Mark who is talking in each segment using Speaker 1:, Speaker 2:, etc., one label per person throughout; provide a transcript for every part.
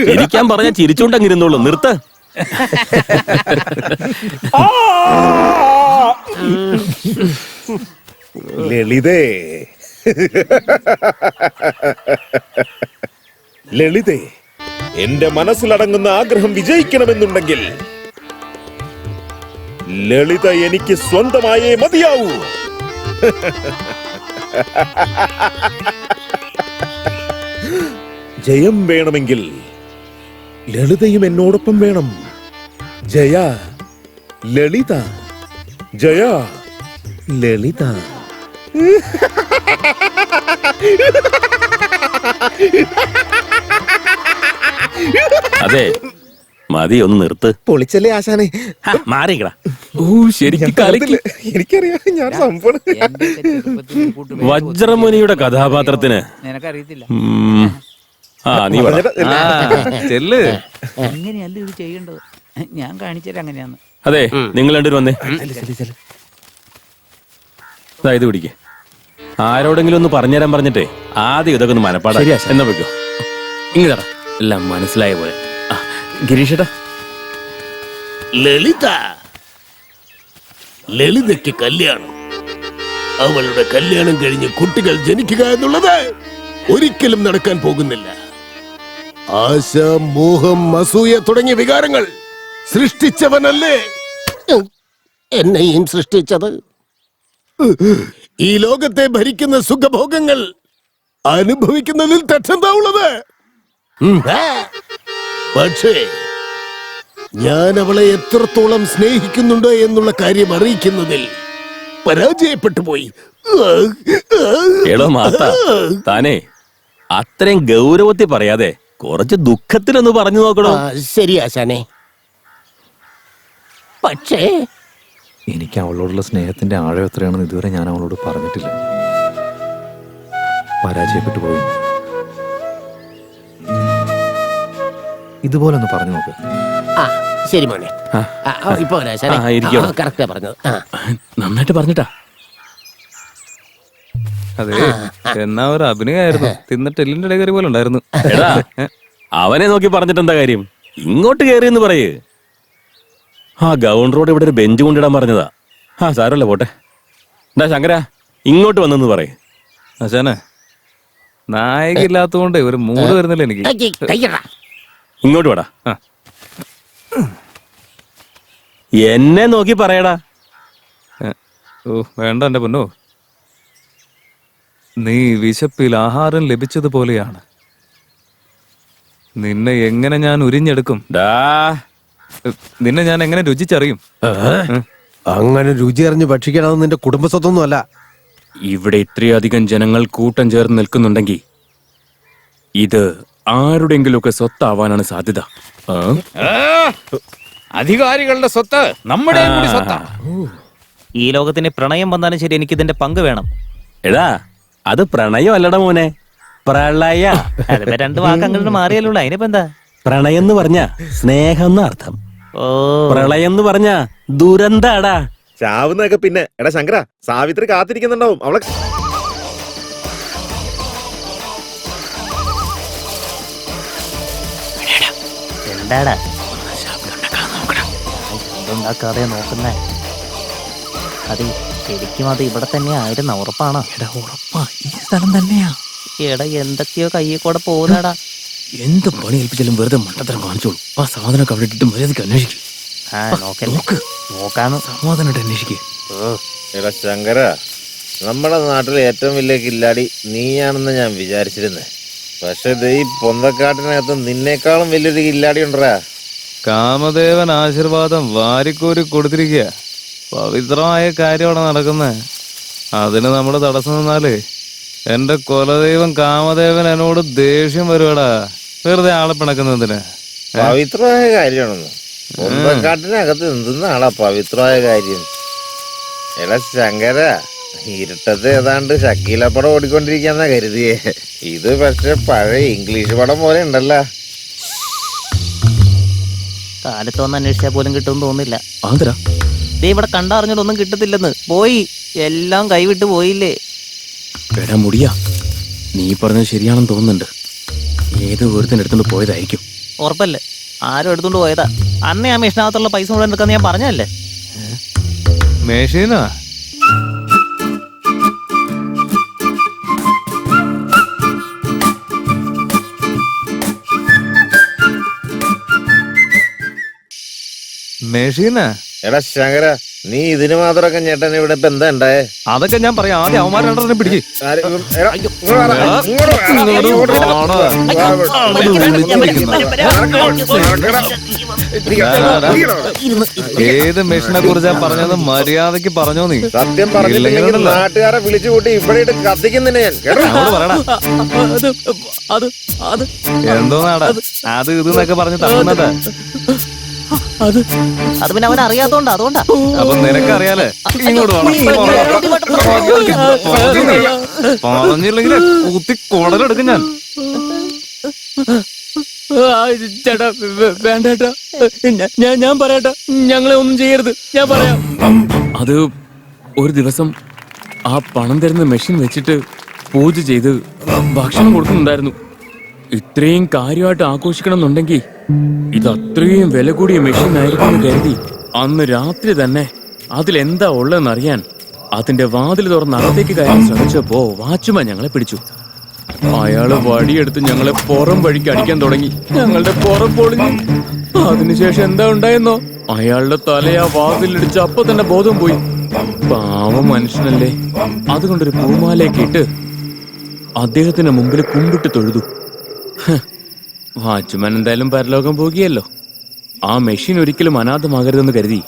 Speaker 1: ചിരിക്കാൻ പറഞ്ഞാൽ ചിരിച്ചോണ്ടങ്ങിരുന്നോളൂ. നിർത്ത്.
Speaker 2: ലളിതേ, ലളിതേ, എന്റെ മനസ്സിലടങ്ങുന്ന ആഗ്രഹം വിജയിക്കണമെന്നുണ്ടെങ്കിൽ ലളിത എനിക്ക് സ്വന്തമായേ മതിയാവൂ. ജയം വേണമെങ്കിൽ ലളിതയും എന്നോടൊപ്പം വേണം. ജയ ലളിത, ജയ ലളിത.
Speaker 1: അതെ, മതി, ഒന്ന് നിർത്ത്.
Speaker 2: പൊളിച്ചല്ലേ ആശാനെ?
Speaker 1: മാറിക്കടാ.
Speaker 2: ശരിക്കും എനിക്കറിയാം, ഞാൻ സംഭവം.
Speaker 1: വജ്രമുനിയുടെ കഥാപാത്രത്തിന്
Speaker 3: നിനക്കറിയത്തില്ല.
Speaker 1: നീ
Speaker 3: ചെല്ല്. എങ്ങനെയല്ല ഇത് ചെയ്യേണ്ടത്, ഞാൻ കാണിച്ചത് അങ്ങനെയാന്ന്.
Speaker 1: അതെ, നിങ്ങൾ രണ്ടുപേരും വന്നേ. ഇത് പിടിക്കേ. ആരോടെങ്കിലും ഒന്ന് പറഞ്ഞുതരാൻ പറഞ്ഞിട്ടേ ആദ്യം ഇതൊക്കെ ഒന്ന് മനപ്പാടാ. എന്നാ വെക്കോ, ഇങ്ങടാ. എല്ലാം മനസ്സിലായ പോലെ. ഗിരീഷേട്ടാ,
Speaker 4: ലളിത, ലളിതയ്ക്ക് കല്യാണം, അവളുടെ കല്യാണം കഴിഞ്ഞ് കുട്ടികൾ ജനിക്കുക എന്നുള്ളത് ഒരിക്കലും നടക്കാൻ പോകുന്നില്ല. ആശ, മോഹം, അസൂയ തുടങ്ങിയ വികാരങ്ങൾ സൃഷ്ടിച്ചവനല്ലേ എന്നെയും സൃഷ്ടിച്ചത്. ഈ ലോകത്തെ ഭരിക്കുന്ന സുഖഭോഗങ്ങൾ അനുഭവിക്കുന്നതിൽ തെറ്റെന്താ ഉള്ളത്? പക്ഷേ ഞാൻ അവളെ എത്രത്തോളം സ്നേഹിക്കുന്നുണ്ട് എന്നുള്ള കാര്യം അറിയിക്കുന്നതിൽ പരാജയപ്പെട്ടു പോയി.
Speaker 1: എടോ മാത്ത, താനേ അത്രയും ഗൗരവത്തിൽ പറയാതെ കുറച്ച് ദുഃഖത്തിലൊന്ന് പറഞ്ഞു നോക്കണോ?
Speaker 4: ശരി ആശാനെ, പക്ഷേ
Speaker 5: എനിക്ക് അവളോടുള്ള സ്നേഹത്തിന്റെ ആഴം എത്രയാണെന്ന് ഇതുവരെ ഞാൻ അവളോട് പറഞ്ഞിട്ടില്ല. പരാജയപ്പെട്ടു പോയി. ഇതുപോലെ ഒന്ന് പറഞ്ഞു നോക്ക്.
Speaker 4: ശരി മോനെ, ഇപ്പൊ കറക്റ്റാ പറഞ്ഞത്.
Speaker 1: നന്നായിട്ട് പറഞ്ഞിട്ടാ.
Speaker 5: അതെ, എന്നാ ഒരു അഭിനയമായിരുന്നു. തിന്നിട്ട് എല്ലിന്റെ ഇടകറി പോലെ ഉണ്ടായിരുന്നു.
Speaker 1: അവനെ നോക്കി പറഞ്ഞിട്ട് എന്താ കാര്യം? ഇങ്ങോട്ട് കയറിയെന്ന് പറയേ. ഗൗണ്ടറോട് ഇവിടെ ഒരു ബെഞ്ച് കൊണ്ടിടാൻ പറഞ്ഞതാ. സാരമല്ല, പോട്ടെ. എന്താ ശങ്കര, ഇങ്ങോട്ട് വന്നെന്ന് പറയേ.
Speaker 5: ആശാനെ, നായകില്ലാത്തതുകൊണ്ട് ഒരു മൂഡ് വരുന്നില്ല എനിക്ക്.
Speaker 1: ഇങ്ങോട്ട് വേടാ. എന്നെ നോക്കി പറയടാ.
Speaker 5: വേണ്ട എന്റെ പൊന്നോ, നീ വിശപ്പിൽ ആഹാരം ലഭിച്ചതുപോലെയാണ്. നിന്നെ എങ്ങനെ ഞാൻ ഉരിഞ്ഞെടുക്കും? നിന്നെ ഞാൻ എങ്ങനെ രുചിച്ചറിയും?
Speaker 6: അങ്ങനെ രുചി അറിഞ്ഞ് ഭക്ഷിക്കണമെന്ന് നിന്റെ കുടുംബസ്വത്തൊന്നും അല്ല.
Speaker 1: ഇവിടെ ഇത്രയധികം ജനങ്ങൾ കൂട്ടം ചേർന്ന് നിൽക്കുന്നുണ്ടെങ്കിൽ ഇത് ആരുടെങ്കിലുമൊക്കെ സ്വത്താവാനാണ് സാധ്യത.
Speaker 3: അധികാരികളുടെ സ്വത്ത് നമ്മുടെ കൂടി സ്വത്താണ്.
Speaker 7: ഈ ലോകത്തിന് പ്രണയം വന്നാലും ശരി, എനിക്ക് ഇതിന്റെ പങ്ക് വേണം.
Speaker 1: എടാ, അത് പ്രണയം അല്ലട മോനെ, പ്രളയ.
Speaker 7: അതിപ്പോ രണ്ട് വാക്ക് അങ്ങോട്ട് മാറിയല്ലോ. അതിനിപ്പോ എന്താ?
Speaker 1: പ്രണയം എന്ന് പറഞ്ഞ സ്നേഹം എന്നർത്ഥം. പ്രളയം എന്ന് പറഞ്ഞ ദുരന്താടാ.
Speaker 2: ചാവുന്നൊക്കെ പിന്നെ. എടാ ശങ്കര, സാവിത്രി കാത്തിരിക്കുന്നുണ്ടാവും അവളെ.
Speaker 7: എന്താടാ ഉണ്ടാക്കാതെ നോക്കുന്നേ? അതെ, ശരിക്കും അത് ഇവിടെ തന്നെ ആയിരുന്നു. ഉറപ്പാണോ?
Speaker 1: ഉറപ്പാ, ഈ സ്ഥലം തന്നെയാ.
Speaker 7: എടാ, എന്തൊക്കെയോ കയ്യിൽ കൂടെ പോകുന്നടാ.
Speaker 1: എന്ത് പണി ഏൽപ്പിച്ചാലും വെറുതെ മണ്ടത്തരം കാണിച്ചോളൂ. ആ സാധനമൊക്കെ അവിടെ ഇട്ടിട്ട് മര്യാദക്ക് അന്വേഷിക്കും.
Speaker 7: നോക്കാന്ന്
Speaker 1: സമാധാനമായിട്ട് അന്വേഷിക്കേ.
Speaker 2: എടാ ശങ്കര, നമ്മുടെ നാട്ടിലെ ഏറ്റവും വലിയ കില്ലാടി നീയാണെന്ന് ഞാൻ വിചാരിച്ചിരുന്നേ. പക്ഷെ ഈ പൊന്തക്കാട്ടിനകത്ത് നിന്നേക്കാളും വലിയൊരു കില്ലാടി ഉണ്ടറാ.
Speaker 5: കാമദേവൻ ആശീർവാദം വാരിക്കോരി കൊടുത്തിരിക്കുക. പവിത്രമായ കാര്യമാണ് നടക്കുന്നത്. അതിന് നമ്മൾ തടസ്സം നിന്നാലേ എന്റെ കുലദൈവം കാമദേവൻ എന്നോട് ദേഷ്യം വരുവാടാ. വെറുതെ ആളെ പിണക്കുന്നതിന്.
Speaker 2: പവിത്രമായ കാര്യമാണെന്ന് പൊന്തക്കാട്ടിനകത്ത് എന്തെന്നാളാ പവിത്രമായ കാര്യം? എടാ ശങ്കര, ഇരുട്ടത്ത് ഏതാണ്ട് ഷക്കീല പടം ഓടിക്കൊണ്ടിരിക്കാന്നാ കരുതിയേ. ഇത് പക്ഷെ പഴയ ഇംഗ്ലീഷ് പടം പോലെ ഉണ്ടല്ലോ.
Speaker 7: കാലത്ത് വന്ന് അന്വേഷിച്ചാൽ പോലും കിട്ടുമെന്ന് തോന്നുന്നില്ല.
Speaker 1: ആന്തരാ
Speaker 7: ദേ ഇവിടെ കണ്ടറിഞ്ഞിട്ടൊന്നും കിട്ടത്തില്ലെന്ന്. പോയി, എല്ലാം കൈവിട്ട് പോയില്ലേ.
Speaker 1: എടാ മുടിയാ, നീ പറഞ്ഞത് ശരിയാണെന്ന് തോന്നുന്നുണ്ട്. ഏത് ഒരുത്തിന് എടുത്തോണ്ട് പോയതായിരിക്കും.
Speaker 7: ഉറപ്പല്ലേ? ആരും എടുത്തോണ്ട് പോയതാ. അന്നേ ആ മെഷീനകത്തുള്ള പൈസ മുഴുവൻ എടുക്കാന്ന് ഞാൻ പറഞ്ഞല്ലേ.
Speaker 5: മേശീനാ മേശീനാ
Speaker 2: എടാ ശങ്കര, നീ ഇതിന് മാത്രമൊക്കെ ഞെട്ടൻ ഇവിടെ ഇപ്പൊ എന്താ ഉണ്ടായേ?
Speaker 5: അതൊക്കെ ഞാൻ പറയാം. ആദ്യം അവന്മാർ രണ്ടെണ്ണം പിടിക്ക്.
Speaker 2: ആര്? എടാ, ഇങ്ങോട്ട് വാടാ, ഇങ്ങോട്ട് വാടാ, ഇങ്ങോട്ട് വാ.
Speaker 5: ഏത് മെഷീനെ കുറിച്ചാ പറഞ്ഞത് മര്യാദക്ക് പറഞ്ഞോ നീ.
Speaker 2: സത്യം പറഞ്ഞില്ലെങ്കിൽ നാട്ടുകാരെ വിളിച്ചു കൂട്ടി ഇവിടെ ഇട്ട് കത്തിക്കുന്നില്ല ഞാൻ, കേട്ടോ?
Speaker 5: അങ്ങോട്ട് പറയടാ. എന്തോ നാടാ അത് ഇത് എന്നൊക്കെ പറഞ്ഞ് തട്ടുന്നത്.
Speaker 7: അത് പിന്നെ അവൻ അറിയാത്തോണ്ടാ, അതുകൊണ്ടാ.
Speaker 5: അപ്പൊ നിനക്കറിയാലേ. ഇങ്ങോട്ട് പറഞ്ഞില്ലെങ്കിൽ കുത്തി കുടലെടുക്കും ഞാൻ.
Speaker 1: ചേട്ടാ വേണ്ടേട്ടാ, ഞാൻ പറയട്ടെ, ഞങ്ങളെ ഒന്നും ചെയ്യരുത്, ഞാൻ പറയാം. അത് ഒരു ദിവസം ആ പണം തരുന്ന മെഷീൻ വെച്ചിട്ട് പൂജ ചെയ്ത് ഭക്ഷണം കൊടുക്കുന്നുണ്ടായിരുന്നു. ഇത്രയും കാര്യമായിട്ട് ആഘോഷിക്കണം എന്നുണ്ടെങ്കിൽ ഇത് അത്രയും വില കൂടിയ മെഷീൻ ആയിരിക്കും കരുതി അന്ന് രാത്രി തന്നെ അതിലെന്താ ഉള്ളതെന്നറിയാൻ അതിന്റെ വാതിൽ തുറന്ന് അകത്തേക്ക് കയറാൻ ശ്രമിച്ചപ്പോ വാച്ച്മാൻ ഞങ്ങളെ പിടിച്ചു. അയാള് വടിയെടുത്ത് ഞങ്ങളെ പുറം വഴിക്ക് അടിക്കാൻ തുടങ്ങി. ഞങ്ങളുടെ പുറം പൊളിഞ്ഞു. അതിനുശേഷം എന്താ ഉണ്ടായെന്നോ, അയാളുടെ തല ആ വാതിലിടിച്ച് അപ്പൊ തന്നെ ബോധം പോയി. പാവം മനുഷ്യനല്ലേ. അതുകൊണ്ടൊരു പൂമാലയൊക്കെ ഇട്ട് അദ്ദേഹത്തിന് മുമ്പിൽ കുമ്പിട്ട് തൊഴുതു. വാച്ച്മാൻ എന്തായാലും പരലോകം പോകിയല്ലോ. ആ മെഷീൻ ഒരിക്കലും അനാഥമാകരുതെന്ന് കരുതി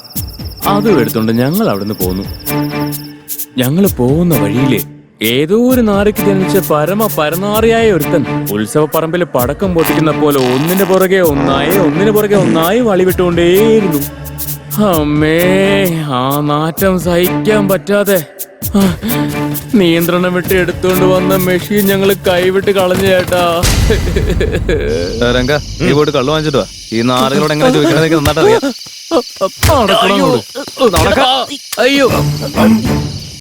Speaker 1: അതും എടുത്തോണ്ട് ഞങ്ങൾ അവിടുന്ന് പോന്നു. ഞങ്ങൾ പോകുന്ന വഴിയില് ഏതോ ഒരു നാരയ്ക്ക് ജനിച്ച പരനാറിയായ ഒരുത്തൻ ഉത്സവപ്പറമ്പിൽ പടക്കം പൊട്ടിക്കുന്ന പോലെ ഒന്നിന് പുറകെ ഒന്നായി വളിവിട്ടുകൊണ്ടേയിരുന്നു. അമ്മേ, ആ നാറ്റം സഹിക്കാൻ പറ്റാതെ നിയന്ത്രണം വിട്ട് എടുത്തോണ്ട് വന്ന മെഷീൻ ഞങ്ങള് കൈവിട്ട് കളഞ്ഞു ചേട്ടാ.
Speaker 5: രംഗ, നീ പോയിട്ട് കള്ളു വാങ്ങിച്ചിട്ട് വാ. ഈ നാടുകളോട് എങ്ങനെ ചോദിക്കണമെന്നൊക്കെ നന്നായിട്ട് അറിയാം.
Speaker 1: അയ്യോ